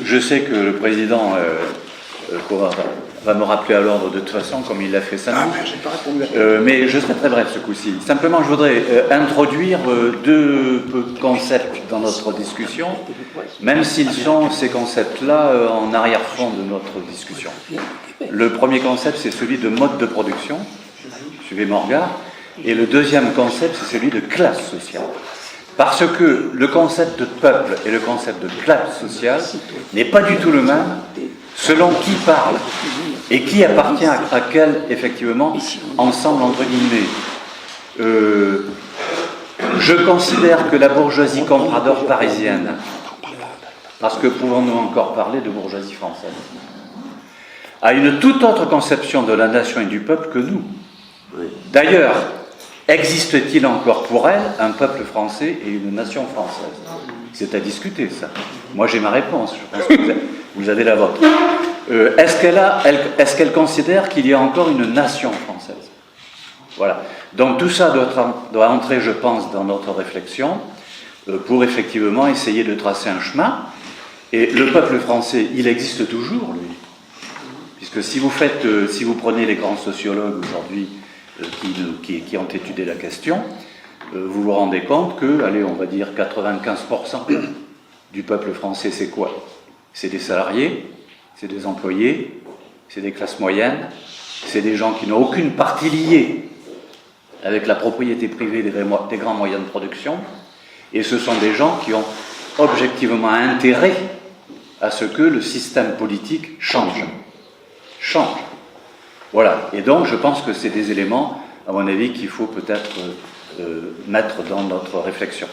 je sais que le président va me rappeler à l'ordre de toute façon, comme il l'a fait samedi. J'ai pas répondu Mais je serai très bref ce coup-ci. Simplement, je voudrais introduire deux concepts dans notre discussion, même s'ils sont, ces concepts-là, en arrière-fond de notre discussion. Le premier concept, c'est celui de mode de production, suivez mon regard, et le deuxième concept, c'est celui de classe sociale. Parce que le concept de peuple et le concept de classe sociale n'est pas du tout le même selon qui parle et qui appartient à quel, effectivement, ensemble, entre guillemets. Je considère que la bourgeoisie compradore parisienne, parce que pouvons-nous encore parler de bourgeoisie française, a une toute autre conception de la nation et du peuple que nous. D'ailleurs, existe-t-il encore pour elle un peuple français et une nation française? C'est à discuter, ça. Moi, j'ai ma réponse. Je pense que vous avez la vôtre. Est-ce qu'elle considère qu'il y a encore une nation française? Voilà. Donc tout ça doit entrer, je pense, dans notre réflexion pour effectivement essayer de tracer un chemin. Et le peuple français, il existe toujours, lui. Puisque si vous prenez les grands sociologues aujourd'hui qui ont étudié la question, vous vous rendez compte que, allez, on va dire 95% du peuple français, c'est quoi? C'est des salariés, c'est des employés, c'est des classes moyennes, c'est des gens qui n'ont aucune partie liée avec la propriété privée des grands moyens de production, et ce sont des gens qui ont objectivement intérêt à ce que le système politique change. Voilà. Et donc, je pense que c'est des éléments, à mon avis, qu'il faut peut-être mettre dans notre réflexion.